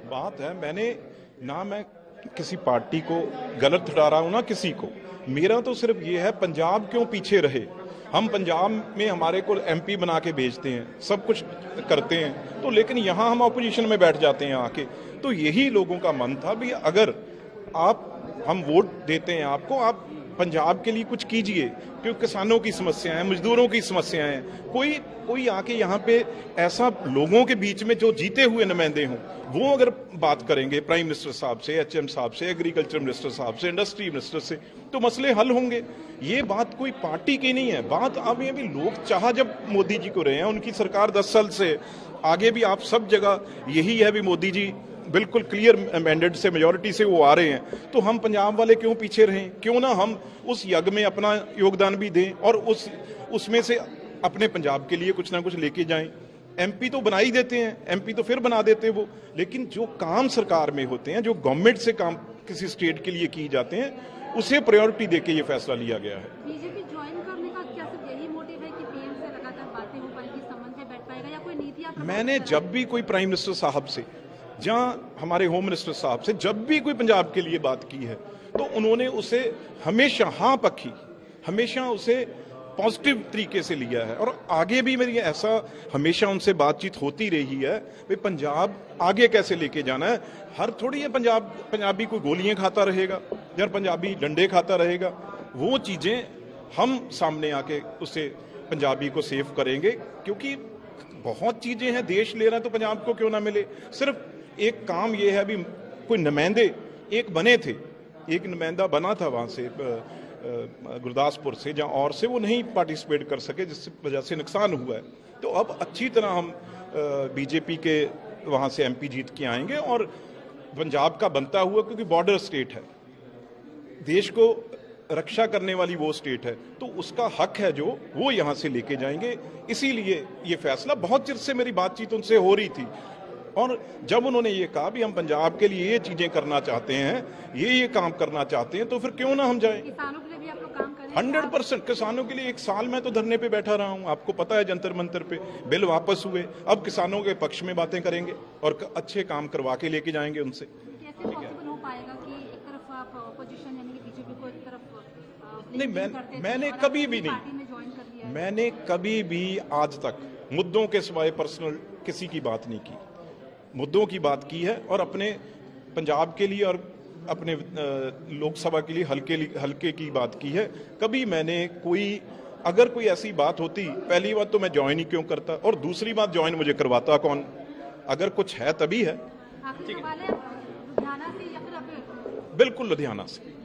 बात है, मैं किसी पार्टी को गलत ठहरा रहा हूं ना किसी को। मेरा तो सिर्फ ये है, पंजाब क्यों पीछे रहे। हम पंजाब में हमारे को एमपी बना के भेजते हैं, सब कुछ करते हैं, तो लेकिन यहाँ हम अपोजिशन में बैठ जाते हैं आके। तो यही लोगों का मन था भी, अगर हम वोट देते हैं आपको, आप पंजाब के लिए कुछ कीजिए, क्योंकि किसानों की समस्याएं हैं, मजदूरों की समस्याएं हैं। कोई आके यहाँ पे ऐसा लोगों के बीच में जो जीते हुए नुमाइंदे हों, वो अगर बात करेंगे प्राइम मिनिस्टर साहब से, एचएम साहब से, एग्रीकल्चर मिनिस्टर साहब से, इंडस्ट्री मिनिस्टर से, तो मसले हल होंगे। ये बात कोई पार्टी की नहीं है। बात अब ये भी लोग चाह जब मोदी जी को रहे हैं, उनकी सरकार 10 साल से आगे भी आप सब जगह यही है भी मोदी जी बिल्कुल क्लियर मैंडेट से, मेजॉरिटी से वो आ रहे हैं, तो हम पंजाब वाले क्यों पीछे रहें? क्यों ना हम उस यज्ञ में अपना योगदान भी दें और उसमें से अपने पंजाब के लिए कुछ ना कुछ लेके जाएं। एमपी तो बना ही देते हैं, एमपी तो फिर बना देते हैं वो, लेकिन जो काम सरकार में होते हैं, जो गवर्नमेंट से काम किसी स्टेट के लिए किए जाते हैं, उसे प्रायोरिटी देके ये फैसला लिया गया है। बीजेपी ज्वाइन करने का क्या सिर्फ यही मोटिव है कि पीएम से लगातार बातें हो पाएगी, संबंध पे बैठ पाएगा, या कोई नीति आप? मैंने जब भी कोई प्राइम मिनिस्टर साहब से, जहाँ हमारे होम मिनिस्टर साहब से जब भी कोई पंजाब के लिए बात की है, तो उन्होंने उसे हमेशा हाँ पक्की, हमेशा उसे पॉजिटिव तरीके से लिया है। और आगे भी मेरी ऐसा हमेशा उनसे बातचीत होती रही है भाई पंजाब आगे कैसे लेके जाना है। हर थोड़ी है पंजाबी कोई गोलियां खाता रहेगा या पंजाबी डंडे खाता रहेगा। वो चीज़ें हम सामने आके उससे पंजाबी को सेव करेंगे, क्योंकि बहुत चीज़ें हैं, देश ले रहा है तो पंजाब को क्यों ना मिले। सिर्फ एक काम ये है, अभी कोई नुमाइंदे एक बने थे, एक नुमाइंदा बना था वहाँ से गुरदासपुर से जहाँ और से, वो नहीं पार्टिसिपेट कर सके, जिससे वजह से नुकसान हुआ है। तो अब अच्छी तरह हम बीजेपी के वहाँ से एमपी जीत के आएंगे और पंजाब का बनता हुआ, क्योंकि बॉर्डर स्टेट है, देश को रक्षा करने वाली वो स्टेट है, तो उसका हक है जो वो यहाँ से लेके जाएंगे। इसीलिए ये फैसला, बहुत चिर से मेरी बातचीत उनसे हो रही थी, और जब उन्होंने ये कहा भी हम पंजाब के लिए ये चीजें करना चाहते हैं, ये काम करना चाहते हैं, तो फिर क्यों ना हम जाएं। किसानों के लिए भी आप लोग काम करें? 100% किसानों के लिए। 1 साल में तो धरने पे बैठा रहा हूं, आपको पता है, जंतर मंतर पे बिल वापस हुए। अब किसानों के पक्ष में बातें करेंगे और अच्छे काम करवा के लेके जाएंगे उनसे। कैसे पॉसिबल हो पाएगा कि एक तरफ आप अपोजिशन यानी कि बीजेपी को एक तरफ नहीं, मैंने कभी भी नहीं, मैंने कभी भी आज तक मुद्दों के सिवाय पर्सनल किसी की बात नहीं की। मुद्दों की बात की है, और अपने पंजाब के लिए और अपने लोकसभा के लिए हल्के की बात की है। कभी मैंने अगर कोई ऐसी बात होती, पहली बात तो मैं ज्वाइन ही क्यों करता, और दूसरी बात ज्वाइन मुझे करवाता कौन? अगर कुछ है तभी है। लुधियाना से या फिर बिल्कुल लुधियाना से।